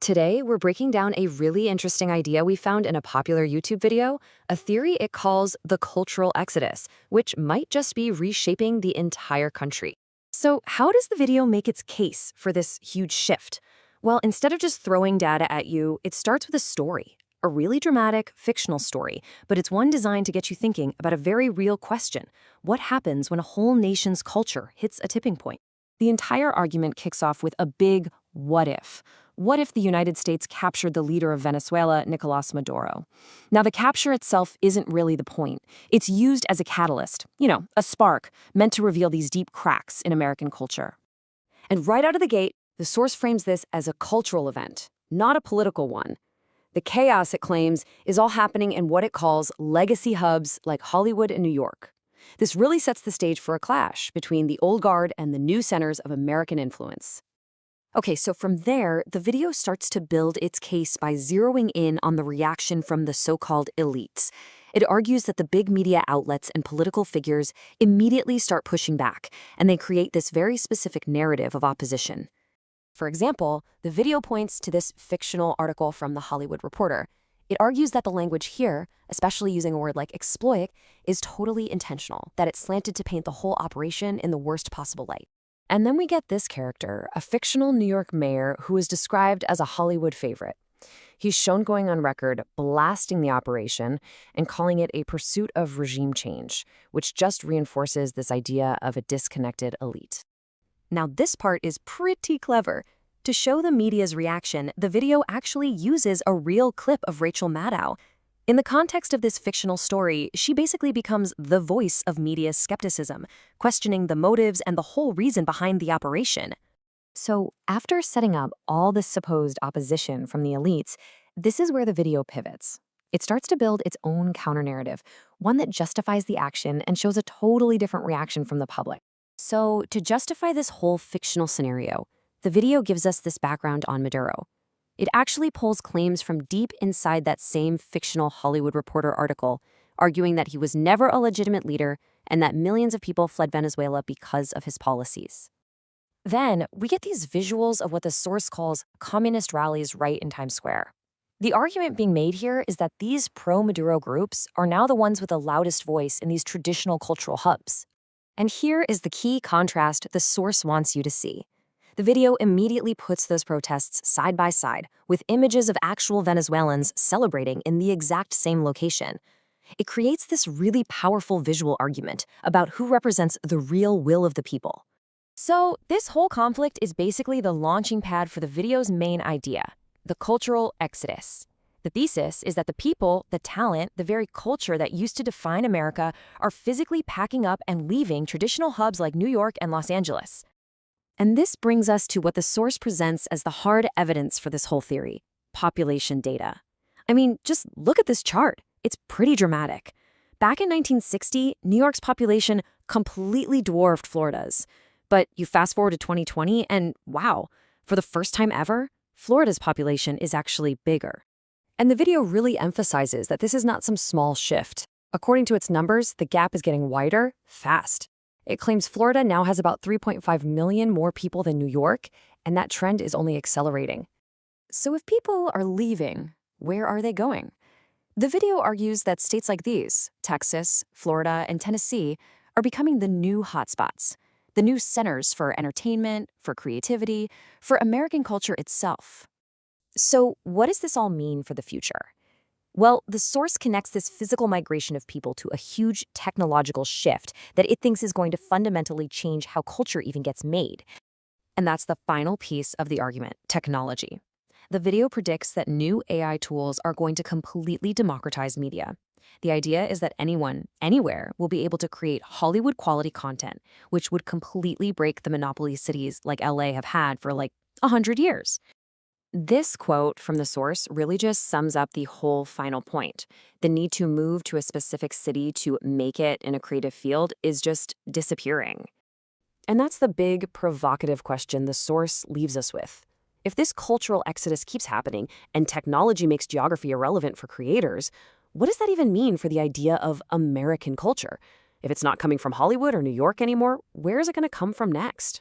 Today, we're breaking down a really interesting idea we found in a popular YouTube video, a theory it calls the cultural exodus, which might just be reshaping the entire country. So, how does the video make its case for this huge shift? Well, instead of just throwing data at you, it starts with a story. A really dramatic, fictional story, but it's one designed to get you thinking about a very real question. What happens when a whole nation's culture hits a tipping point? The entire argument kicks off with a big what if. What if the United States captured the leader of Venezuela, Nicholas Maduro? Now, the capture itself isn't really the point. It's used as a catalyst, a spark, meant to reveal these deep cracks in American culture. And right out of the gate, the source frames this as a cultural event, not a political one. The chaos, it claims, is all happening in what it calls legacy hubs like Hollywood and New York. This really sets the stage for a clash between the old guard and the new centers of American influence. Okay, so from there, the video starts to build its case by zeroing in on the reaction from the so-called elites. It argues that the big media outlets and political figures immediately start pushing back, and they create this very specific narrative of opposition. For example, the video points to this fictional article from The Hollywood Reporter. It argues that the language here, especially using a word like exploit, is totally intentional, that it's slanted to paint the whole operation in the worst possible light. And then we get this character, a fictional New York mayor who is described as a Hollywood favorite. He's shown going on record blasting the operation and calling it a pursuit of regime change, which just reinforces this idea of a disconnected elite. Now, this part is pretty clever. To show the media's reaction, the video actually uses a real clip of Rachel Maddow. In the context of this fictional story, she basically becomes the voice of media's skepticism, questioning the motives and the whole reason behind the operation. So, after setting up all this supposed opposition from the elites, this is where the video pivots. It starts to build its own counter-narrative, one that justifies the action and shows a totally different reaction from the public. So, to justify this whole fictional scenario, the video gives us this background on Maduro. It actually pulls claims from deep inside that same fictional Hollywood Reporter article, arguing that he was never a legitimate leader and that millions of people fled Venezuela because of his policies. Then, we get these visuals of what the source calls communist rallies right in Times Square. The argument being made here is that these pro-Maduro groups are now the ones with the loudest voice in these traditional cultural hubs. And here is the key contrast the source wants you to see. The video immediately puts those protests side by side with images of actual Venezuelans celebrating in the exact same location. It creates this really powerful visual argument about who represents the real will of the people. So, this whole conflict is basically the launching pad for the video's main idea, the cultural exodus. The thesis is that the people, the talent, the very culture that used to define America are physically packing up and leaving traditional hubs like New York and Los Angeles. And this brings us to what the source presents as the hard evidence for this whole theory, population data. I mean, just look at this chart. It's pretty dramatic. Back in 1960, New York's population completely dwarfed Florida's. But you fast forward to 2020 and wow, for the first time ever, Florida's population is actually bigger. And the video really emphasizes that this is not some small shift. According to its numbers, the gap is getting wider fast. It claims Florida now has about 3.5 million more people than New York, and that trend is only accelerating. So if people are leaving, where are they going? The video argues that states like these, Texas, Florida, and Tennessee, are becoming the new hotspots, the new centers for entertainment, for creativity, for American culture itself. So what does this all mean for the future? Well, the source connects this physical migration of people to a huge technological shift that it thinks is going to fundamentally change how culture even gets made. And that's the final piece of the argument, technology. The video predicts that new AI tools are going to completely democratize media. The idea is that anyone, anywhere, will be able to create Hollywood-quality content, which would completely break the monopoly cities like LA have had for 100 years. This quote from the source really just sums up the whole final point. The need to move to a specific city to make it in a creative field is just disappearing. And that's the big, provocative question the source leaves us with. If this cultural exodus keeps happening and technology makes geography irrelevant for creators, what does that even mean for the idea of American culture? If it's not coming from Hollywood or New York anymore, where is it going to come from next?